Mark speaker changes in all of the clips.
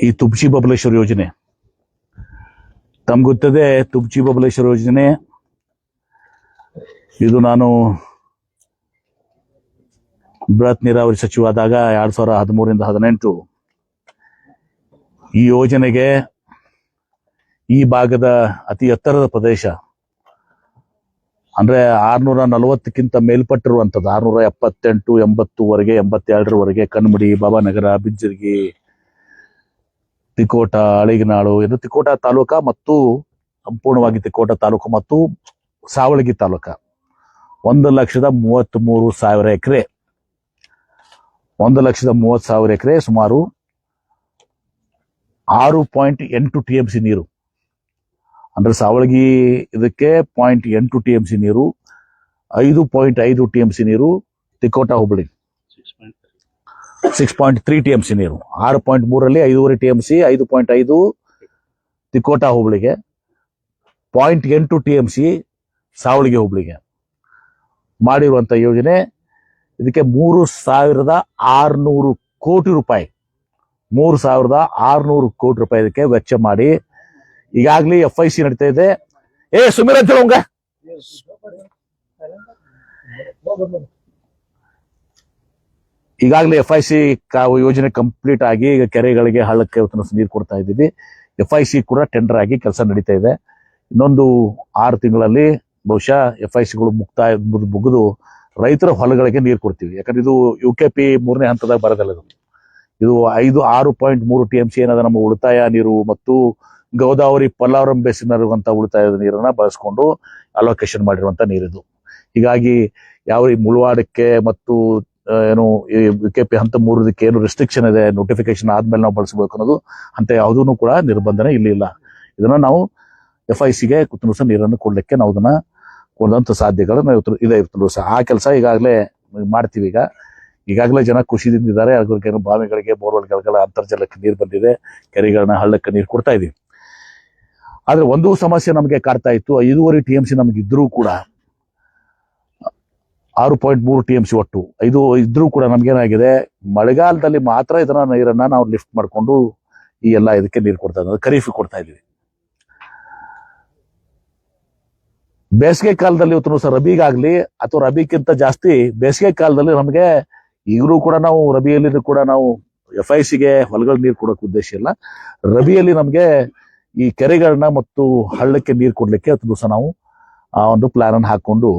Speaker 1: ಈ ತುಬ್ಚಿ ಬಬಲೇಶ್ವರ ಯೋಜನೆ ತಮ್ಗೆ ಗೊತ್ತದೆ. ತುಬ್ಚಿ ಬಬಲೇಶ್ವರ ಯೋಜನೆ ಇದು ನಾನು ಬೃಹತ್ ನೀರಾವರಿ ಸಚಿವ ಆದಾಗ 2013ರಿಂದ 18 ಈ ಯೋಜನೆಗೆ ಈ ಭಾಗದ ಅತಿ ಎತ್ತರದ ಪ್ರದೇಶ ಅಂದ್ರೆ 640ಕ್ಕಿಂತ ಮೇಲ್ಪಟ್ಟಿರುವಂಥದ್ದು 678, 80ವರೆಗೆ 82ರವರೆಗೆ ಕಣ್ಮಡಿ, ಬಾಬಾನಗರ, ಬಿಜ್ಜರ್ಗಿ, ತಿಕೋಟ, ಅಳಿಗನಾಳು, ಇದು ತಿಕೋಟ ತಾಲೂಕ ಮತ್ತು ಸಂಪೂರ್ಣವಾಗಿ ತಿಕೋಟ ತಾಲೂಕು ಮತ್ತು ಸಾವಳಗಿ ತಾಲೂಕ 1,33,000 ಎಕರೆ 1,30,000 ಎಕರೆ ಸುಮಾರು 6.8 TMC ನೀರು ಅಂದ್ರೆ ಸಾವಳಗಿ ಇದಕ್ಕೆ 0.8 TMC ನೀರು, 5.5 TMC ನೀರು ತಿಕೋಟ ಹುಬ್ಬಳ್ಳಿ 6.3 TMC ನೀರು, 6.3ರಲ್ಲಿ 5.5 TMC, 5.5 ತಿಕೋಟ ಹುಬ್ಬಳ್ಳಿಗೆ, 0.8 TMC ಸಾವಳಗಿ ಹುಬ್ಬಳ್ಳಿಗೆ ಮಾಡಿರುವಂತ ಯೋಜನೆ. ಇದಕ್ಕೆ 3,600 ಕೋಟಿ ರೂಪಾಯಿ 3,600 ಕೋಟಿ ರೂಪಾಯಿ ಇದಕ್ಕೆ ವೆಚ್ಚ ಮಾಡಿ ಈಗಾಗಲೇ FIC ನಡೀತಾ ಇದೆ. ಸುಮೀರ್ ಅಂತ ಹೇಳೋಂಗ ಈಗಾಗಲೇ FIC ಯೋಜನೆ ಕಂಪ್ಲೀಟ್ ಆಗಿ ಈಗ ಕೆರೆಗಳಿಗೆ ಹಳ್ಳಕ್ಕೆ ನೀರು ಕೊಡ್ತಾ ಇದ್ದೀವಿ. FIC ಕೂಡ ಟೆಂಡರ್ ಆಗಿ ಕೆಲಸ ನಡೀತಾ ಇದೆ. ಇನ್ನೊಂದು 6 ತಿಂಗಳಲ್ಲಿ ಬಹುಶಃ FICಗಳು ಮುಗಿದು ರೈತರ ಹೊಲಗಳಿಗೆ ನೀರು ಕೊಡ್ತೀವಿ. ಯಾಕಂದ್ರೆ ಇದು UKP 3ನೇ ಹಂತದಾಗ ಬರೋದಲ್ಲ. ಇದು 6.3 TMC ಏನದ ನಮ್ಮ ಉಳಿತಾಯ ನೀರು ಮತ್ತು ಗೋದಾವರಿ ಪಲ್ಲಾವರಂ ಬೇಸಿನ್ ಇರುವಂತ ಉಳಿತಾಯದ ನೀರನ್ನ ಬಳಸ್ಕೊಂಡು ಅಲೋಕೇಶನ್ ಮಾಡಿರುವಂತ ನೀರಿದು. ಹೀಗಾಗಿ ಯಾವ ಮುಳವಾಡಕ್ಕೆ ಮತ್ತು ಏನು UKP ಹಂತ 3ಕ್ಕೆ ಏನು ರೆಸ್ಟ್ರಿಕ್ಷನ್ ಇದೆ, ನೋಟಿಫಿಕೇಶನ್ ಆದ್ಮೇಲೆ ನಾವು ಬಳಸಬೇಕು ಅನ್ನೋದು ಅಂತ ಯಾವುದೂ ಕೂಡ ನಿರ್ಬಂಧನೆ ಇಲ್ಲಿ ಇಲ್ಲ. ಇದನ್ನ ನಾವು FICಗೆ ಕುತ್ತುನುಸ ನೀರನ್ನು ಕೊಡ್ಲಿಕ್ಕೆ ನಾವು ಅದನ್ನ ಕೊಡುವಂತ ಸಾಧ್ಯಗಳು ಇದೆ. ಆ ಕೆಲಸ ಈಗಾಗಲೇ ಮಾಡ್ತೀವಿ. ಈಗಾಗಲೇ ಜನ ಖುಷಿದಿಂದಿದ್ದಾರೆ. ಅದ್ರಿಗೆ ಬಾವಿಗಳಿಗೆ, ಬೋರ್ವೆಲ್ಗಳ ಅಂತರ್ಜಲಕ್ಕೆ ನೀರು ಬಂದಿದೆ, ಕೆರೆಗಳನ್ನ ಹಳ್ಳಕ್ಕೆ ನೀರು ಕೊಡ್ತಾ ಇದೀವಿ. ಆದ್ರೆ ಒಂದು ಸಮಸ್ಯೆ ನಮಗೆ ಕಾಡ್ತಾ ಇತ್ತು. 5.5 TMC ನಮ್ಗೆ ಇದ್ರೂ ಕೂಡ 6.3 TMC ಒಟ್ಟು 5 ಇದ್ರೂ ಕೂಡ ನಮ್ಗೇನಾಗಿದೆ, ಮಳೆಗಾಲದಲ್ಲಿ ಮಾತ್ರ ಇದನ್ನ ನೀರನ್ನ ನಾವು ಲಿಫ್ಟ್ ಮಾಡ್ಕೊಂಡು ಈ ಎಲ್ಲ ಇದಕ್ಕೆ ನೀರು ಕೊಡ್ತಾ ಇದ್ದೀವಿ, ಖರೀಫ್ ಕೊಡ್ತಾ ಇದೀವಿ. ಬೇಸಿಗೆ ಕಾಲದಲ್ಲಿ ಇವತ್ತು ರಬಿಗಾಗ್ಲಿ ಅಥವಾ ರಬಿಗಿಂತ ಜಾಸ್ತಿ ಬೇಸಿಗೆ ಕಾಲದಲ್ಲಿ ನಮಗೆ ಈಗಲೂ ಕೂಡ ನಾವು ರಬಿಯಲ್ಲಿ ಕೂಡ ನಾವು FICಗೆ ಹೊಲಗಳ ನೀರು ಕೊಡೋಕೆ ಉದ್ದೇಶ ಇಲ್ಲ. ರಬಿಯಲ್ಲಿ ನಮಗೆ ಈ ಕೆರೆಗಳನ್ನ ಮತ್ತು ಹಳ್ಳಕ್ಕೆ ನೀರು ಕೊಡ್ಲಿಕ್ಕೆ ಇವತ್ತು ದಿವಸ ನಾವು ಆ ಒಂದು ಪ್ಲಾನ್ ಅನ್ನು ಹಾಕೊಂಡು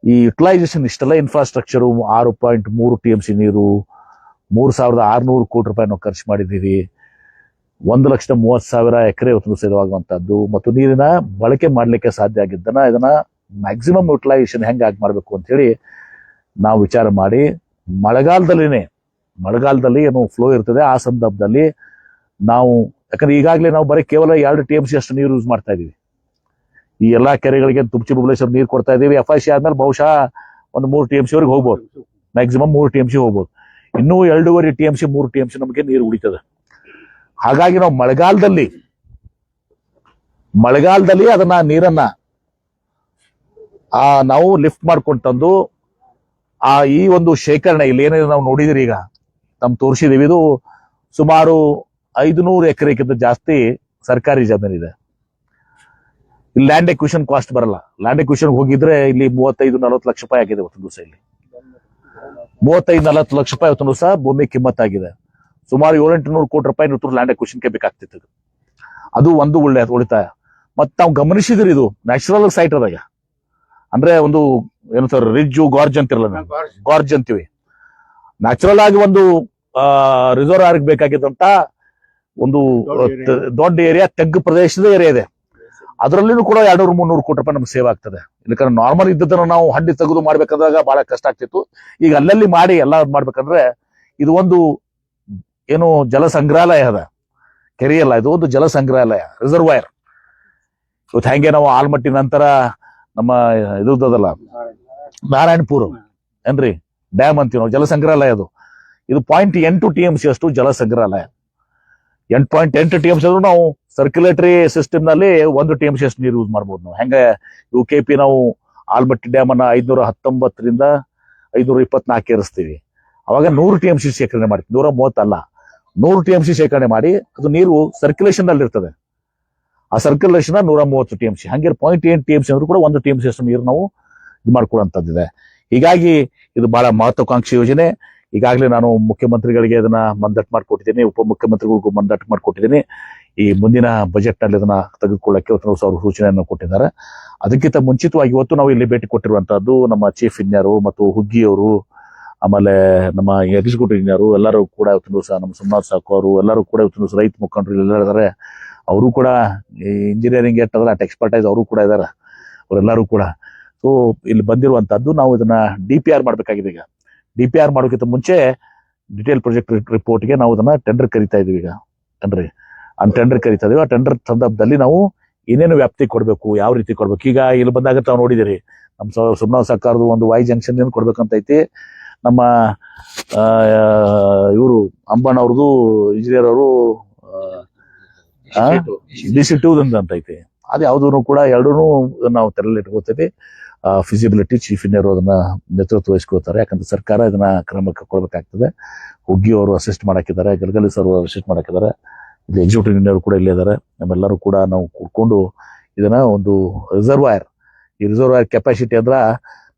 Speaker 1: ಈ ಯುಟಿಲೈಸೇಷನ್ ಇಷ್ಟೆಲ್ಲ ಇನ್ಫ್ರಾಸ್ಟ್ರಕ್ಚರು 6.3 TMC ನೀರು 3,600 ಕೋಟಿ ರೂಪಾಯಿ ನಾವು ಖರ್ಚು ಮಾಡಿದ್ದೀವಿ. 1,30,000 ಎಕರೆ ಇವತ್ತು ಸೇರುವಾಗುವಂತಹದ್ದು ಮತ್ತು ನೀರಿನ ಬಳಕೆ ಮಾಡ್ಲಿಕ್ಕೆ ಸಾಧ್ಯ ಆಗಿದ್ದನ್ನ ಇದನ್ನ ಮ್ಯಾಕ್ಸಿಮಮ್ ಯುಟಿಲೈಸೇಷನ್ ಹೆಂಗೆ ಆಗಿ ಮಾಡ್ಬೇಕು ಅಂತ ಹೇಳಿ ನಾವು ವಿಚಾರ ಮಾಡಿ ಮಳೆಗಾಲದಲ್ಲಿ ಏನು ಫ್ಲೋ ಇರ್ತದೆ ಆ ಸಂದರ್ಭದಲ್ಲಿ ನಾವು, ಯಾಕಂದ್ರೆ ಈಗಾಗಲೇ ನಾವು ಬರೀ ಕೇವಲ 2 TMC ಅಷ್ಟು ನೀರು ಯೂಸ್ ಮಾಡ್ತಾ ಇದೀವಿ. ಈ ಎಲ್ಲಾ ಕೆರೆಗಳಿಗೆ ತುಬ್ಚಿ ಬಬಲೇಶ್ವರ ನೀರು ಕೊಡ್ತಾ ಇದೀವಿ. FIC ಆದ್ಮೇಲೆ ಬಹುಶಃ ಒಂದು 3 TMC ವರೆಗೆ ಹೋಗ್ಬೋದು, ಮ್ಯಾಕ್ಸಿಮಮ್ 3 TMC ಹೋಗ್ಬೋದು. ಇನ್ನೂ 2.5 TMC 3 TMC ನಮಗೆ ನೀರು ಉಳಿತದೆ. ಹಾಗಾಗಿ ನಾವು ಮಳೆಗಾಲದಲ್ಲಿ ಅದನ್ನ ನೀರನ್ನ ನಾವು ಲಿಫ್ಟ್ ಮಾಡ್ಕೊಂಡು ತಂದು ಈ ಒಂದು ಶೇಖರಣೆ ಇಲ್ಲಿ ಏನಿದೆ ನಾವು ನೋಡಿದಿರಿ, ಈಗ ನಮ್ ತೋರಿಸಿದೀವಿ. ಇದು ಸುಮಾರು 500 ಎಕರೆಗಿಂತ ಜಾಸ್ತಿ ಸರ್ಕಾರಿ ಜಮೀನಿದೆ. ಇಲ್ಲಿ ಲ್ಯಾಂಡ್ ಎಕ್ವಿಷನ್ ಕಾಸ್ಟ್ ಬರಲ್ಲ. ಲ್ಯಾಂಡ್ ಎಕ್ವಿಷನ್ ಹೋಗಿದ್ರೆ ಇಲ್ಲಿ 35-40 ಲಕ್ಷ ರೂಪಾಯಿ ಆಗಿದೆ ಇವತ್ತು ದಿವಸ. ಇಲ್ಲಿ 35-40 ಲಕ್ಷ ರೂಪಾಯಿ ಇವತ್ತು ದಿವಸ ಭೂಮಿ ಕಿಮ್ಮತ್ತಾಗಿದೆ. ಸುಮಾರು 700-800 ಕೋಟಿ ರೂಪಾಯಿ ಲ್ಯಾಂಡ್ ಎಕ್ವಿಷನ್ಗೆ ಬೇಕಾಗ್ತಿತ್ತು. ಅದು ಒಂದು ಒಳ್ಳೆ ಉಳಿತಾಯ. ಮತ್ತೆ ನಾವು ಗಮನಿಸಿದ್ರಿ, ಇದು ನ್ಯಾಚುರಲ್ ಸೈಟ್ ಅದಾಗ ಅಂದ್ರೆ ಒಂದು ಏನು ಸರ್ ರಿಜ್ಜು ಗಾರ್ಜ್ ಅಂತಿರಲ್ಲ, ಗಾರ್ಜ್ ಅಂತೀವಿ. ನ್ಯಾಚುರಲ್ ಆಗಿ ಒಂದು ರಿಸರ್ವ್ ಆರ್ಗ್ ಬೇಕಾಗಿದ್ದಂತ ಒಂದು ದೊಡ್ಡ ಏರಿಯಾ, ತೆಗ್ಗು ಪ್ರದೇಶದ ಏರಿಯಾ ಇದೆ. ಅದರಲ್ಲಿನೂ ಕೂಡ 200-300 ಕೋಟಿ ರೂಪಾಯಿ ನಮ್ಗೆ ಸೇವ್ ಆಗ್ತದೆ. ಯಾಕಂದ್ರೆ ನಾರ್ಮಲ್ ಇದ್ದದನ್ನ ನಾವು ಹಂಡಿ ತೆಗೆದು ಮಾಡ್ಬೇಕಾದಾಗ ಬಹಳ ಕಷ್ಟ ಆಗ್ತಿತ್ತು. ಈಗ ಅಲ್ಲಲ್ಲಿ ಮಾಡಿ ಎಲ್ಲ ಮಾಡ್ಬೇಕಂದ್ರೆ ಇದು ಒಂದು ಏನು ಜಲ ಸಂಗ್ರಹಾಲಯ ಅದ, ಕೆರೆಯಲ್ಲ, ಇದು ಒಂದು ಜಲ ಸಂಗ್ರಹಾಲಯ, ರಿಸರ್ವಾಯರ್. ಇವತ್ತು ಹೆಂಗೆ ನಾವು ಆಲ್ಮಟ್ಟಿ ನಂತರ ನಮ್ಮ ಇದಲ್ಲ ನಾರಾಯಣಪುರ ಏನ್ರಿ ಡ್ಯಾಮ್ ಅಂತೀವಿ ನಾವು, ಜಲ ಸಂಗ್ರಹಾಲಯ ಅದು. ಇದು 0.8 TMC ಅಷ್ಟು ಜಲ ಸಂಗ್ರಹಾಲಯ. 8.8 TMC ಆದ್ರೂ ನಾವು ಸರ್ಕ್ಯುಲೇಟರಿ ಸಿಸ್ಟಮ್ ನಲ್ಲಿ 1 TMC ಅಷ್ಟು ನೀರು ಯೂಸ್ ಮಾಡ್ಬೋದು. ನಾವು ಹೆಂಗೆ UKP ನಾವು ಆಲ್ಮಟ್ಟಿ ಡ್ಯಾಮ್ ಅನ್ನ 519ರಿಂದ 524 ಏರಿಸ್ತೀವಿ, ಅವಾಗ 100 TMC ಶೇಖರಣೆ ಮಾಡ್ತೀವಿ. 130 ಅಲ್ಲ, 100 TMC ಶೇಖರಣೆ ಮಾಡಿ ಅದು ನೀರು ಸರ್ಕ್ಯುಲೇಷನ್ ಅಲ್ಲಿ ಇರ್ತದೆ. ಆ ಸರ್ಕ್ಯುಲೇಷನ್ 130 TMC, ಹಂಗೆ 0.8 TMC ಅಂದ್ರೂ ಕೂಡ 1 TMC ಅಷ್ಟು ನೀರು ನಾವು ಇದು ಮಾಡ್ಕೊಳ್ಳುವಂತದ್ದಿದೆ. ಹೀಗಾಗಿ ಇದು ಬಹಳ ಮಹತ್ವಾಕಾಂಕ್ಷಿ ಯೋಜನೆ. ಈಗಾಗಲೇ ನಾನು ಮುಖ್ಯಮಂತ್ರಿಗಳಿಗೆ ಇದನ್ನ ಮಂದಟ್ಟು ಮಾಡಿಕೊಟ್ಟಿದ್ದೀನಿ, ಉಪಮುಖ್ಯಮಂತ್ರಿಗಳಿಗೂ ಮಂದಟ್ಟು ಮಾಡಿಕೊಟ್ಟಿದ್ದೀನಿ. ಈ ಮುಂದಿನ ಬಜೆಟ್ ನಲ್ಲಿ ಇದನ್ನ ತೆಗೆದುಕೊಳ್ಳಕ್ಕೆ ಅವರು ಸೂಚನೆಯನ್ನು ಕೊಟ್ಟಿದ್ದಾರೆ. ಅದಕ್ಕಿಂತ ಮುಂಚಿತವಾಗಿ ಇವತ್ತು ನಾವು ಇಲ್ಲಿ ಭೇಟಿ ಕೊಟ್ಟಿರುವಂತಹದ್ದು ನಮ್ಮ ಚೀಫ್ ಇಂಜಿನಿಯರ್ ಮತ್ತು ಹುಗ್ಗಿಯವರು, ಆಮೇಲೆ ನಮ್ಮ ಎಕ್ಸಿಕ್ಯೂಟಿವ್ ಇಂಜಿನಿಯರ್ ಎಲ್ಲರೂ ಕೂಡ ಇವತ್ತಿನ ದಿವಸ, ನಮ್ಮ ಸೋಮನಾಥ್ ಸಾಕು ಅವರು ಎಲ್ಲರೂ ಕೂಡ ಇವತ್ತಿನ ದಿವಸ ರೈತ ಮುಖಂಡರು ಎಲ್ಲ ಇದ್ದಾರೆ. ಅವರು ಕೂಡ ಇಂಜಿನಿಯರಿಂಗ್ ಎಟ್ಟದಲ್ಲ ಅಟ್ ಎಕ್ಸ್ಪರ್ಟೈಸ್ ಅವರು ಕೂಡ ಇದ್ದಾರೆ, ಅವರೆಲ್ಲರೂ ಕೂಡ. ಸೊ ಇಲ್ಲಿ ಬಂದಿರುವಂತಹದ್ದು ನಾವು ಇದನ್ನ DPR ಮಾಡ್ಬೇಕಾಗಿದೆ. ಈಗ DPR ಮಾಡೋಕ್ಕಿಂತ ಮುಂಚೆ ಡಿಟೇಲ್ ಪ್ರಾಜೆಕ್ಟ್ ರಿಪೋರ್ಟ್ಗೆ ನಾವು ಇದನ್ನ ಟೆಂಡರ್ ಕರಿತಾ ಇದೀವಿ. ಈಗ ಟೆಂಡರ್ ಕರಿತಾ ಇದೀವಿ. ಆ ಟೆಂಡರ್ ಸಂದರ್ಭದಲ್ಲಿ ನಾವು ಏನೇನು ವ್ಯಾಪ್ತಿ ಕೊಡಬೇಕು, ಯಾವ ರೀತಿ ಕೊಡ್ಬೇಕು. ಈಗ ಇಲ್ಲಿ ಬಂದಾಗ ತಾವು ನೋಡಿದಿರಿ, ನಮ್ಮ ಸೋಮನಾಥ್ ಸರ್ಕಾರದ ಒಂದು Y ಜಂಕ್ಷನ್ ಏನು ಕೊಡ್ಬೇಕಂತ ಐತಿ. ನಮ್ಮ ಇವರು ಅಂಬಣ್ಣ ಅವ್ರದ್ದು ಇಂಜಿನಿಯರ್ ಅವರು DC2 ಅಂತ ಐತಿ. ಅದು ಯಾವುದೂ ಕೂಡ ಎರಡೂ ನಾವು ತಲೆಯಲ್ಲಿ ಇಟ್ಕೋತೀವಿ. ಫಿಸಿಬಿಲಿಟಿ ಚೀಫ್ ಇಂಜಿನಿಯರ್ ಅದನ್ನ ನೇತೃತ್ವ ವಹಿಸ್ಕೊಳ್ತಾರೆ. ಯಾಕಂದ್ರೆ ಸರ್ಕಾರ ಇದನ್ನ ಕ್ರಮಕ್ಕೆ ಕೊಡ್ಬೇಕಾಗ್ತದೆ. ಹುಗ್ಗಿ ಅವರು ಅಸಿಸ್ಟ್ ಮಾಡಾಕಿದ್ದಾರೆ, ಗಲಗಲಿ ಸರ್ ಅಸಿಸ್ಟ್ ಮಾಡಾಕಿದ್ದಾರೆ, ಇಲ್ಲಿ ಎಕ್ಸಿಕ್ಯೂಟಿವ್ ಇಂಜಿನಿಯರ್ ಕೂಡ ಇಲ್ಲೇ ಇದ್ದಾರೆ. ನಮ್ಮೆಲ್ಲರೂ ಕೂಡ ನಾವು ಕೂಡ್ಕೊಂಡು ಇದನ್ನ ಒಂದು ರಿಸರ್ವಾಯರ್, ಈ ರಿಸರ್ವಾಯರ್ ಕೆಪಾಸಿಟಿ ಅಂದ್ರ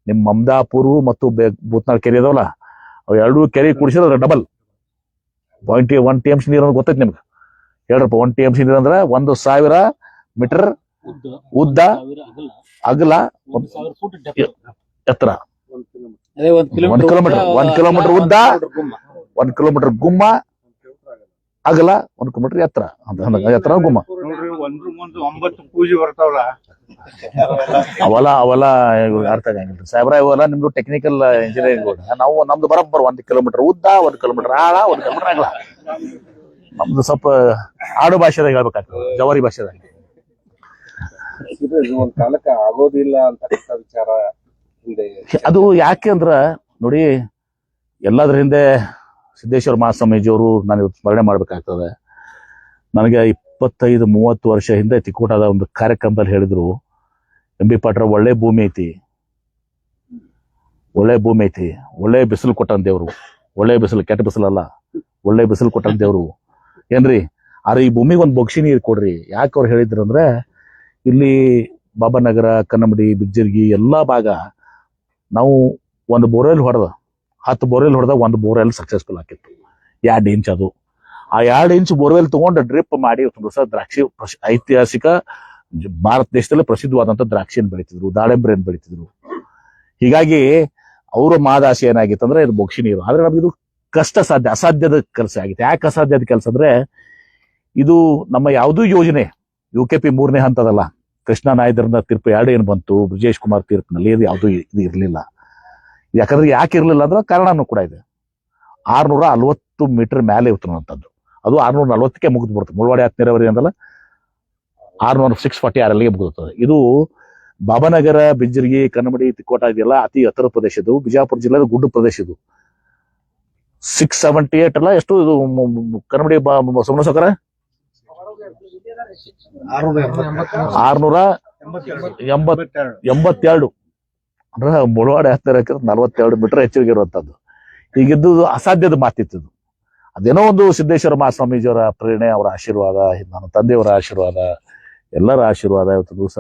Speaker 1: ನಿಮ್ ಮಮದಾಪುರ ಮತ್ತು ಬೂತ್ನಾಳ್ ಕೆರೆ ಅದಾವಲ್ಲ, ಅವು ಎರಡೂ ಕೆರೆ ಕುಡಿಸಿದ್ರೆ ಡಬಲ್ 0.1 TMC ನೀರು ಅನ್ನೋದು ಗೊತ್ತೈತಿ ನಿಮ್ಗೆ. ಹೇಳ್ರಪ್ಪ, 1 TMC ನೀರು ಅಂದ್ರೆ 1,000 ಮೀಟರ್ ಉದ್ದ, ಅಗಲ, ಎತ್ತರ, 1 ಕಿಲೋಮೀಟರ್ ಉದ್ದ, 1 ಕಿಲೋಮೀಟರ್ ಗುಮ್ಮ, ಅಗಲ, 1 ಕಿಲೋಮೀಟರ್ ಎತ್ತರ ಎತ್ತರ ಗುಮ್ಮ. ಅವೆಲ್ಲ ಅರ್ಥ ಆಗಂಗಿಲ್ಲ ಸಾಹೇಬ್ರ. ಇವೆಲ್ಲ ನಿಮ್ದು ಟೆಕ್ನಿಕಲ್ ಇಂಜಿನಿಯರಿಂಗ್. ನಾವು ನಮ್ದು ಬರೋಬ್ಬರ್ 1 ಕಿಲೋಮೀಟರ್ ಉದ್ದ, 1 ಕಿಲೋಮೀಟರ್ ಆಳ, 1 ಕಿಲೋಮೀಟರ್ ಅಗಲ. ನಮ್ದು ಸ್ವಲ್ಪ ಆಡು ಭಾಷೆದಾಗ ಹೇಳ್ಬೇಕಾಗ್ತದೆ, ಜವಾರಿ ಭಾಷೆದಾಗ.
Speaker 2: ಒಂದ್ ಕಾಲಕ್ಕೆ ಆಗೋದಿಲ್ಲ ಅಂತಕ್ಕಂಥ ವಿಚಾರ
Speaker 1: ಅದು ಯಾಕೆ ಅಂದ್ರ ನೋಡಿ, ಎಲ್ಲದ್ರ ಹಿಂದೆ ಸಿದ್ದೇಶ್ವರ ಮಹಾಸ್ವಾಮೀಜಿಯವರು ನಾನು ಇವತ್ತು ಸ್ಮರಣೆ ಮಾಡ್ಬೇಕಾಗ್ತದೆ. ನನಗೆ 25-30 ವರ್ಷ ಹಿಂದೆ ತಿಕೋಟದ ಒಂದು ಕಾರ್ಯಕ್ರಮದಲ್ಲಿ ಹೇಳಿದ್ರು, MB ಪಾಟ್ರ ಒಳ್ಳೆ ಭೂಮಿ ಐತಿ, ಒಳ್ಳೆ ಬಿಸಿಲು ಕೊಟ್ಟನ್ ದೇವ್ರು. ಒಳ್ಳೆ ಬಿಸಿಲು, ಕೆಟ್ಟ ಬಿಸಿಲಲ್ಲ, ಒಳ್ಳೆ ಬಿಸಿಲು ಕೊಟ್ಟನ್ ದೇವ್ರು ಏನ್ರಿ. ಆದ್ರೆ ಈ ಭೂಮಿಗೆ ಒಂದು ಬೊಗ್ಸಿ ನೀರು ಕೊಡ್ರಿ. ಯಾಕೆ ಅವ್ರು ಹೇಳಿದ್ರು ಅಂದ್ರೆ, ಇಲ್ಲಿ ಬಾಬಾನಗರ, ಕನ್ನಂಬಡಿ, ಬಿಜ್ಜರ್ಗಿ ಎಲ್ಲಾ ಭಾಗ ನಾವು ಒಂದು ಬೋರ್ವೆಲ್ ಹೊಡೆದ 10 ಬೋರ್ವೆಲ್ ಹೊಡೆದ 1 ಬೋರ್ವೆಲ್ ಸಕ್ಸಸ್ಫುಲ್ ಆಗಿತ್ತು. 2 ಇಂಚ್ ಅದು. ಆ 2 ಇಂಚ್ ಬೋರ್ವೆಲ್ ತಗೊಂಡು ಡ್ರಿಪ್ ಮಾಡಿ ಒಂದು ಹೊಸ ದ್ರಾಕ್ಷಿ, ಐತಿಹಾಸಿಕ ಭಾರತ ದೇಶದಲ್ಲಿ ಪ್ರಸಿದ್ಧವಾದಂತ ದ್ರಾಕ್ಷಿಯನ್ನು ಬೆಳಿತಿದ್ರು, ದಾಳಿಂಬ್ರೆಯನ್ನು ಬೆಳಿತಿದ್ರು. ಹೀಗಾಗಿ ಅವರ ಮಾದಾಶೆ ಏನಾಗಿತ್ತು ಅಂದ್ರೆ ಇದು ಬೊಗ್ಸಿ ನೀರು. ಆದ್ರೆ ನಮ್ಗೆ ಇದು ಕಷ್ಟ ಸಾಧ್ಯ, ಅಸಾಧ್ಯದ ಕೆಲಸ ಆಗಿತ್ತು. ಯಾಕೆ ಅಸಾಧ್ಯದ ಕೆಲಸ ಅಂದ್ರೆ, ಇದು ನಮ್ಮ ಯಾವುದೂ ಯೋಜನೆ UKP 3ನೇ ಹಂತದಲ್ಲ. ಕೃಷ್ಣ ನಾಯ್ದರ್ನ ತೀರ್ಪು 2 ಏನು ಬಂತು, ಬ್ರಿಜೇಶ್ ಕುಮಾರ್ ತೀರ್ಪಿನಲ್ಲಿ ಇದು ಯಾವುದು ಇದು ಇರಲಿಲ್ಲ. ಯಾಕಂದ್ರೆ ಯಾಕೆ ಇರಲಿಲ್ಲ ಅಂದ್ರೆ ಕಾರಣನೂ ಕೂಡ ಇದೆ. 640 ಮೀಟರ್ ಮೇಲೆ ಇರ್ತಕ್ಕಂಥದ್ದು, ಅದು 640ಕ್ಕೆ ಮುಗಿದು ಬಿಡುತ್ತೆ. ಮುಳವಾಡಿ ಹತ್ತು ನೀರಾವರಿ ಅಂದಲ್ಲ, 646 ಅಲ್ಲಿಗೆ ಮುಗಿದುತ್ತದೆ. ಇದು ಬಾಬಾನಗರ, ಬಿಜ್ಜರ್ಗಿ, ಕನ್ನಂಬಡಿ, ತಿಕೋಟ ಇದೆಯಲ್ಲ ಅತಿ ಎತ್ತರ ಪ್ರದೇಶ. ಇದು ಬಿಜಾಪುರ ಜಿಲ್ಲೆಯ ಗುಡ್ಡ ಪ್ರದೇಶ. ಇದು 678 ಅಲ್ಲ ಎಷ್ಟು ಇದು ಕನ್ನಂಬಡಿ ಸೋಮನ ಸೌಕರ 682 ಅಂದ್ರೆ ಮುಳವಾಡಿ ಹತ್ತಿರ 42 ಮೀಟರ್ ಹೆಚ್ಚಿಗೆ ಇರುವಂತದ್ದು. ಹೀಗಿದ್ದು ಅಸಾಧ್ಯದ ಮಾತಿತ್ತು. ಅದೇನೋ ಒಂದು ಸಿದ್ದೇಶ್ವರ ಮಹಾಸ್ವಾಮೀಜಿಯವರ ಪ್ರೇರಣೆ, ಅವರ ಆಶೀರ್ವಾದ, ನನ್ನ ತಂದೆಯವರ ಆಶೀರ್ವಾದ, ಎಲ್ಲರ ಆಶೀರ್ವಾದ, ಇವತ್ತು ದಿವಸ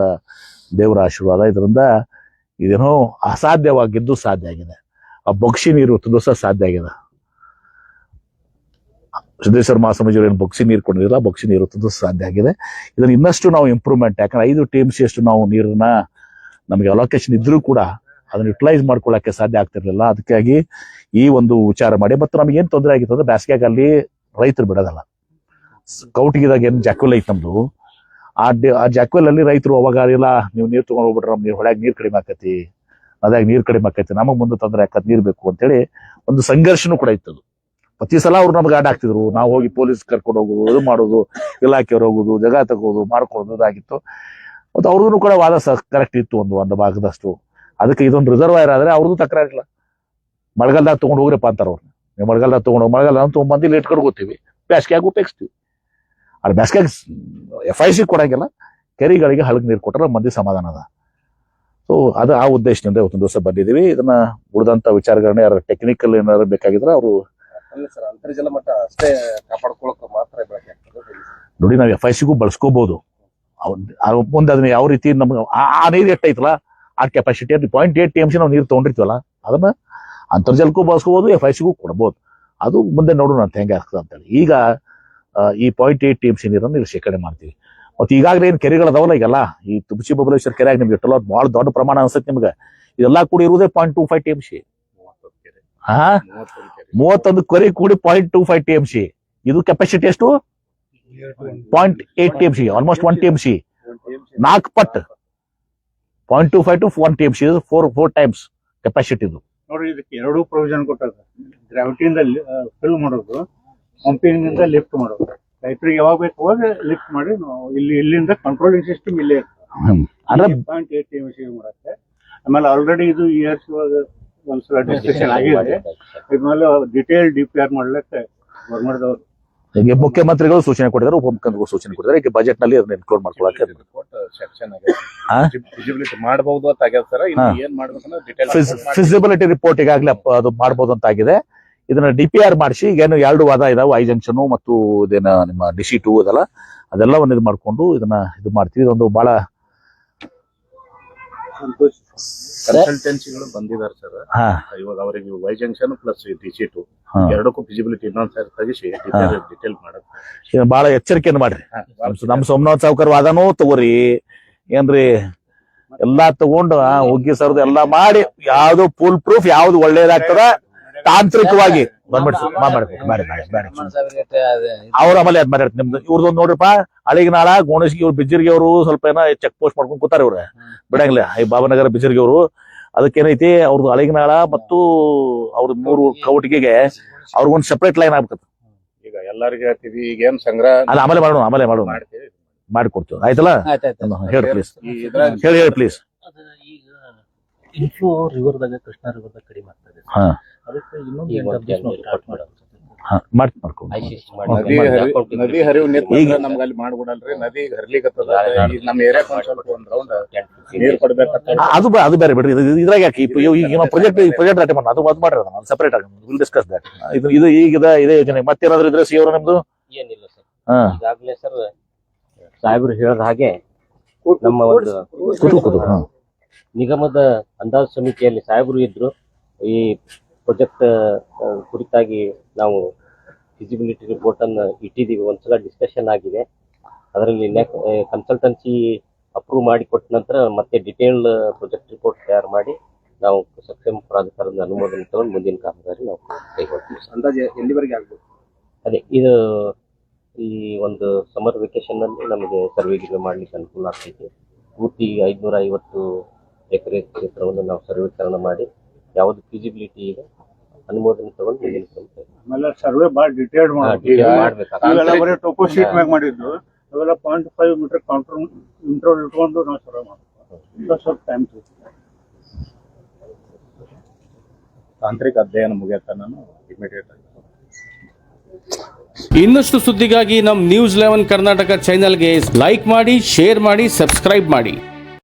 Speaker 1: ದೇವರ ಆಶೀರ್ವಾದ. ಇದರಿಂದ ಇದೇನೋ ಅಸಾಧ್ಯವಾಗಿದ್ದು ಸಾಧ್ಯ ಆಗಿದೆ. ಆ ಬೊಗ್ಸಿ ನೀರು ಇವತ್ತು ದಿವಸ ಸಾಧ್ಯ ಆಗಿದೆ. ಸಿದ್ದೇಶ್ವರ ಮಹಾಸ್ವಾಮೀಜಿಯವರು ಏನು ಬೊಗ್ಸಿ ನೀರು ಕೊಂಡಿರಲ್ಲ, ಬೊಗ್ಸಿ ನೀರು ಇವತ್ತು ಸಾಧ್ಯ ಆಗಿದೆ. ಇದನ್ನ ಇನ್ನಷ್ಟು ನಾವು ಇಂಪ್ರೂವ್ಮೆಂಟ್, ಯಾಕಂದ್ರೆ 5 TMC ಅಷ್ಟು ನಾವು ನೀರನ್ನ ನಮಗೆ ಅಲೋಕೇಶನ್ ಇದ್ರೂ ಕೂಡ ಅದನ್ನ ಯುಟಿಲೈಸ್ ಮಾಡ್ಕೊಳ್ಳಕ್ಕೆ ಸಾಧ್ಯ ಆಗ್ತಿರ್ಲಿಲ್ಲ. ಅದಕ್ಕಾಗಿ ಈ ಒಂದು ವಿಚಾರ ಮಾಡಿ. ಮತ್ತು ನಮ್ಗೆ ಏನ್ ತೊಂದರೆ ಆಗಿತ್ತು ಅಂದ್ರೆ, ಬೇಸಿಗೆಗಾಲಿ ರೈತರು ಬಿಡೋದಲ್ಲ. ಕೌಟಿಗಿದಾಗ ಏನ್ ಜಾಕ್ವೆಲ್ ಐತಿ ನಮ್ದು, ಆ ಜಾಕ್ವೆಲ್ ಅಲ್ಲಿ ರೈತರು ಅವಾಗ ಇಲ್ಲ, ನೀವು ನೀರು ತಗೊಂಡ್ ಹೋಗ್ಬಿಟ್ರೆ ನಮ್ ಹೊಳ್ಯಾಗ ನೀರ್ ಕಡಿಮೆ ಆಕತಿ, ಅದಾಗ ನೀರ್ ಕಡಿಮೆ ಆಕೈತಿ, ನಮಗ್ ಮುಂದೆ ತೊಂದರೆ ಆಕತ್, ನೀರ್ ಬೇಕು ಅಂತೇಳಿ ಒಂದು ಸಂಘರ್ಷನೂ ಕೂಡ ಇತ್ತು. ಪ್ರತಿ ಸಲ ಅವ್ರು ನಮ್ಗೆ ಅಡ್ಡ ಆಗ್ತಿದ್ರು. ನಾವು ಹೋಗಿ ಪೊಲೀಸ್ ಕರ್ಕೊಂಡು ಹೋಗೋದು, ಇದು ಮಾಡೋದು, ಇಲಾಖೆಯವ್ರು ಹೋಗೋದು, ಜಗ ತಗೋದು, ಮಾಡ್ಕೊಳ್ಳೋದು ಇದಾಗಿತ್ತು. ಮತ್ತು ಅವ್ರದ್ದು ಕೂಡ ವಾದ ಕರೆಕ್ಟ್ ಇತ್ತು ಒಂದು ಭಾಗದಷ್ಟು. ಅದಕ್ಕೆ ಇದೊಂದು ರಿಸರ್ವಾಯರ್ ಆದ್ರೆ ಅವ್ರದ್ದು ತಕರಾರಿಲ್ಲ. ಮಳೆಗಾಲದಾಗ ತಗೊಂಡು ಹೋಗ್ರಪ್ಪ ಅಂತಾರ ಅವ್ರು. ನೀವು ಮಳೆಗಾಲದಾಗ ತಗೊಂಡು ಮಳೆಗಾಲ ತೊಗೊಂಡ್ಬಂದು ಇಲ್ಲಿ ಇಟ್ಕೊಂಡು ಹೋಗ್ತೀವಿ, ಬೇಸಿಗೆಯಾಗಿ ಉಪಯೋಗಿಸ್ತೀವಿ. ಅದು ಬೇಸಿಗೆಯಾಗಿ FIC ಕೊಡಂಗಿಲ್ಲ, ಕೆರೆಗಳಿಗೆ ಹಳಗ್ ನೀರು ಕೊಟ್ಟರೆ ಮಂದಿ ಸಮಾಧಾನ ಅದ. ಸೊ ಅದು ಆ ಉದ್ದೇಶದಿಂದ ಇವತ್ತೊಂದು ದಿವಸ ಬಂದಿದ್ದೀವಿ. ಇದನ್ನ ಉಳಿದಂತ ವಿಚಾರಗಳನ್ನ ಯಾರು ಟೆಕ್ನಿಕಲ್ ಏನಾದ್ರು ಬೇಕಾಗಿದ್ರೆ ಅವರು
Speaker 2: ಅಲ್ಲ ಸರ್, ಅಂತರ್ಜಲ ಮಟ್ಟ ಅಷ್ಟೇ ಕಾಪಾಡ್ಕೊಳಕ್ ಮಾತ್ರ ಬಳಕೆ ಆಗ್ತದೆ.
Speaker 1: ನೋಡಿ ನಾವು FICಗೂ ಬಳಸ್ಕೋಬಹುದು. ಮುಂದೆ ಅದನ್ನ ಯಾವ ರೀತಿ ನಮ್ಗೆ ಆ ನೀರು ಎಷ್ಟೈತಲ್ಲ ಆ ಕೆಪಾಸಿಟಿ 0.8 TMC ನಾವು ನೀರು ತಗೊಂಡಿರ್ತೀವಲ್ಲ ಅದನ್ನ ಅಂತರ್ಜಲಕ್ಕೂ ಬಳಸ್ಕೋಬಹುದು, FICಗೂ ಕೊಡ್ಬೋದು. ಅದು ಮುಂದೆ ನೋಡೋಣ ಅಂತ ಹೆಂಗೆ ಆಗ್ತದೆ ಅಂತೇಳಿ. ಈಗ ಈ 0.8 TMC ನೀರನ್ನು ಇಲ್ಲಿ ಶೇಖರಣೆ ಮಾಡ್ತೀವಿ. ಮತ್ತೆ ಈಗಾಗಲೇ ಏನ್ ಕೆರೆಗಳದಾವಲ್ಲ ಈಗೆಲ್ಲ, ಈ ತುಬಚಿ ಬಬಲೇಶ್ವರ ಕೆರೆಯಾಗ ನಿಮ್ಗೆ ಇಟ್ಟಲ್ಲ ಬಹಳ ದೊಡ್ಡ ಪ್ರಮಾಣ ಅನ್ಸುತ್ತೆ ನಿಮ್ಗೆ. ಇದೆಲ್ಲ ಕೂಡಿ ಇರುವುದೇ 0.25 TMC. 31 ಕೆರೆ ಕೂಡಿ 0.25 TMC. ಇದು ಕೆಪಾಸಿಟಿ ಎಷ್ಟು? 0.8 TMC, ಆಲ್ಮೋಸ್ಟ್ 1 TMC, 4 ಪಟ್ಟು. 0.25 to 1 TMC, 4 times ಕೆಪಾಸಿಟಿ ಇದು.
Speaker 3: ನೋಡ್ರಿ, ಇದಕ್ಕೆ ಎರಡೂ ಪ್ರೊವಿಷನ್ ಕೊಟ್ಟದ. ಗ್ರಾವಿಟಿಯಿಂದ ಫಿಲ್ ಮಾಡೋದು, ಪಂಪಿಂಗ್ ನಿಂದ ಲಿಫ್ಟ್ ಮಾಡೋದು. ರೈತರಿಗೆ ಯಾವಾಗ ಬೇಕು ಅವಾಗ ಲಿಫ್ಟ್ ಮಾಡಿ ನಾವು ಇಲ್ಲಿಂದ ಕಂಟ್ರೋಲಿಂಗ್ ಸಿಸ್ಟಮ್ ಇಲ್ಲೇ
Speaker 1: ಅಂದ್ರೆ
Speaker 3: 0.8 TMC ಮಾಡತ್ತೆ. ಆಮೇಲೆ ಆಲ್ರೆಡಿ ಇದು ಇಯರ್ಸ್ ಒಂದ್ಸಲ ಡಿಸ್ಕಷನ್ ಆಗಿದೆ. ಇದ್ಮೇಲೆ ಡಿಟೇಲ್ DPR ಮಾಡ್ಲಿಕ್ಕೆ ಗೌರ್ಮೆಂಟ್ದವ್ರು
Speaker 1: ಈಗ ಮುಖ್ಯಮಂತ್ರಿಗಳು ಸೂಚನೆ ಕೊಟ್ಟಿದ್ದಾರೆ, ಉಪಮುಖ್ಯಮಂತ್ರಿಗಳು ಸೂಚನೆ ಕೊಟ್ಟಿದ್ದಾರೆ. ಈಗ ಬಜೆಟ್ ನಲ್ಲಿ ಅದನ್ನ ಇನ್ಕ್ಲೂಡ್ ಮಾಡ್ಕೊಳಕ್ಕೆ
Speaker 2: ಫಿಸಿಬಿಲಿಟಿ ಮಾಡಬಹುದು ಅಂತ ಆಗ್ಯದ ಸರ್. ಇನ್ನು ಏನ್ ಮಾಡ್ಬೇಕಂದ್ರೆ ಡಿಟೇಲ್
Speaker 1: ಫಿಸಿಬಿಲಿಟಿ ರಿಪೋರ್ಟ್ ಈಗಾಗಲೇ ಅದು ಮಾಡಬಹುದು ಅಂತ ಆಗಿದೆ. ಇದನ್ನ DPR ಮಾಡಿಸಿ ಈಗ ಏನು 2 ವಾದ ಇದಾವೆ, I ಜಂಕ್ಷನ್ ಮತ್ತು ಇದೇನ ನಿಮ್ಮ DC2 ಅದಲ್ಲ, ಅದೆಲ್ಲವನ್ನು ಇದು ಮಾಡ್ಕೊಂಡು ಇದನ್ನ ಇದು ಮಾಡ್ತೀವಿ. ಇದೊಂದು ಬಹಳ
Speaker 2: ಕನ್ಸಲ್ಟೆನ್ಸಿಗಳು ಬಂದಿದ್ದಾರೆ ಸರ್. ಇವಾಗ ಅವರಿಗೆ Y ಜಂಕ್ಷನ್ ಪ್ಲಸ್ DC2 ಎರಡಕ್ಕೂ ಫಿಸಿಬಿಲಿಟಿ ಇನ್ನೊಂದ್ಸರಿ ತೆಗಿಸಿ ಡಿಟೇಲ್ ಮಾಡೋದು
Speaker 1: ಬಹಳ ಎಚ್ಚರಿಕೆಯನ್ನು ಮಾಡ್ರಿ. ನಮ್ ಸೋಮನಾಥ್ ಸಾವ್ಕರ್ ವಾದನೂ ತಗೋರಿ, ಏನ್ರಿ ಎಲ್ಲಾ ತಗೊಂಡು ಹೋಗಿ ಸರ್ದು ಎಲ್ಲಾ ಮಾಡಿ ಯಾವ್ದು ಫುಲ್ ಪ್ರೂಫ್ ಯಾವ್ದು ಒಳ್ಳೇದಾಗ್ತದ ತಾಂತ್ರಿಕವಾಗಿ ಅವ್ರ ಆಮೇಲೆ ಅದ್ ಮಾತಾಡ್ತಾರೆ. ನಿಮ್ದು ಇವ್ರದೊಂದು ನೋಡ್ರಿಪ್ಪ, ಅಳಿಗನಾಳ ಗೋಣಸ್ಗಿ ಇವ್ರು ಬಿಜ್ಜರ್ಗಿ ಅವರು ಸ್ವಲ್ಪ ಏನೋ ಚೆಕ್ ಪೋಸ್ಟ್ ಮಾಡ್ಕೊಂಡು ಕೂತಾರ. ಇವ್ರ ಬಿಡಂಗಿಲ್ಲ, ಈ ಬಾಬನಗರ ಬಿಜ್ಜರ್ಗಿ ಅವರು. ಅದಕ್ಕೇನೈತಿ ಅವ್ರದ್ದು ಅಳಿಗನಾಳ ಮತ್ತು ಅವ್ರ 3 ಕೌಟಿಗೆಗೆ ಅವ್ರಿಗೊಂದು ಸೆಪರೇಟ್ ಲೈನ್ ಆಗ್ಬೇಕು.
Speaker 2: ಈಗ ಎಲ್ಲರಿಗೂ ಹೇಳ್ತೀವಿ, ಈಗ ಏನ್ ಸಂಗ್ರಹ
Speaker 1: ಅಲ್ಲ ಆಮೇಲೆ ಮಾಡೋಣ ಮಾಡಿಕೊಡ್ತೀವಿ. ಆಯ್ತಲ್ಲ, ಹೇಳಿ ಪ್ಲೀಸ್, ಹೇಳಿ ಪ್ಲೀಸ್.
Speaker 4: ಈಗ ಇನ್ಫ್ಲೋ ರಿವರ್ದಾಗ ಕೃಷ್ಣಾ ರಿವರ್ದಾಗ ಕಡಿಮೆ ಆಗ್ತದೆ. ಅದಕ್ಕೆ
Speaker 2: ನದಿ ಹರಿವು ನಮ್ಗೆ ಅಲ್ಲಿ ಮಾಡ್ಬಿಡಲ್ರಿ. ನದಿ ಹರ್ಲಿಕ್ಕತ್ತದ, ನಮ್ ಏರಿಯಾಕ್ ಒಂದ್ ಸ್ವಲ್ಪ ಒಂದ್ ರೌಂಡ್ ನೀರ್ ಕೊಡ್ಬೇಕಂತ.
Speaker 1: ಅದು ಬೇರೆ ಬಿಡ್ರಿ. ಇದ್ರಾಗ ಯಾಕೆ ಈಗ ಪ್ರಾಜೆಕ್ಟ್ ಅಟೆಂಡ್ ಮಾಡೋಣ, ಅದು ಮಾಡಿರೋದು ನಾನು ಸಪರೇಟ್ ಆಗಿ ವಿಲ್ ಡಿಸ್ಕಸ್ ದಟ್. ಇದು ಈಗ ಇದೇ ಯೋಜನೆ. ಮತ್ತೇನಾದ್ರು ಇದ್ರೆ ಸಿ ಅವರು ನಿಮ್ದು
Speaker 4: ಏನಿಲ್ಲ ಸರ್. ಈಗಾಗಲೇ ಸರ್ ಸಾಹೇಬರು ಹೇಳಿದ ಹಾಗೆ ನಮ್ಮ ಒಂದು ನಿಗಮದ ಅಂದಾಜು ಸಮಿತಿಯಲ್ಲಿ ಸಾಹೇಬರು ಇದ್ರು. ಈ ಪ್ರಾಜೆಕ್ಟ್ ಕುರಿತಾಗಿ ನಾವು ಫಿಸಿಬಿಲಿಟಿ ರಿಪೋರ್ಟ್ ಅನ್ನು ಇಟ್ಟಿದ್ದೀವಿ. ಒಂದ್ಸಲ ಡಿಸ್ಕಷನ್ ಆಗಿದೆ. ಅದರಲ್ಲಿ ಕನ್ಸಲ್ಟೆನ್ಸಿ ಅಪ್ರೂವ್ ಮಾಡಿ ಕೊಟ್ಟ ನಂತರ ಮತ್ತೆ ಡಿಟೇಲ್ ಪ್ರಾಜೆಕ್ಟ್ ರಿಪೋರ್ಟ್ ತಯಾರು ಮಾಡಿ ನಾವು ಸಕ್ಷಮ ಪ್ರಾಧಿಕಾರದ ಅನುಮೋದನೆ ತಗೊಂಡು ಮುಂದಿನ ಕಾಮಗಾರಿ ನಾವು ಕೈಗೊಳ್ತೀವಿ.
Speaker 2: ಅಂದಾಜು ಎಲ್ಲಿವರೆಗೆ ಆಗ್ಬೋದು?
Speaker 4: ಅದೇ ಇದು ಈ ಒಂದು ಸಮರ್ ವೆಕೇಶನ್ ಅಲ್ಲಿ ನಮಗೆ ಸರ್ವೆ ಗಿರ್ವೆ ಮಾಡ್ಲಿಕ್ಕೆ ಅನುಕೂಲ ಆಗ್ತೈತಿ. ಪೂರ್ತಿ 550 ಎಕರೆ ಕ್ಷೇತ್ರವನ್ನು ನಾವು ಸರ್ವೇಕರಣ ಮಾಡಿ ಯಾವ್ದು ಫಿಸಿಬಿಲಿಟಿ ಇದೆ ಅನುಮೋದನೆ ತಗೊಂಡು ಮುಂದಿನ ಕ್ರಮ.
Speaker 3: ಆಮೇಲೆ ಸರ್ವೆ ಭಾಳ ಡಿಟೇಲ್ಡ್ ಮಾಡ್ಬೇಕು. ಬರೀ ಟೋಪೋ ಶೀಟ್ ಮ್ಯಾಗ ಮಾಡಿದ್ದು ಅವೆಲ್ಲ 0.5 ಮೀಟರ್ ಕೌಂಟರ್ ಇಂಟ್ರೋಲ್ ಇಟ್ಕೊಂಡು ನಾವು ಸರ್ವೆ ಮಾಡ್ಬೇಕು. ಸ್ವಲ್ಪ ಟೈಮ್
Speaker 2: ತಾಂತ್ರಿಕ ಅಧ್ಯಯನ ಮುಗಿಯತ್ತ ನಾನು ಇಮಿಡಿಯೇಟ್ ಆಗಿ.
Speaker 5: ಇನ್ನಷ್ಟು ಸುದ್ದಿಗಾಗಿ ನಮ್ಮ News 11 ಕರ್ನಾಟಕ ಚಾನೆಲ್ಗೆ ಲೈಕ್ ಮಾಡಿ, ಶೇರ್ ಮಾಡಿ, ಸಬ್ಸ್ಕ್ರೈಬ್ ಮಾಡಿ.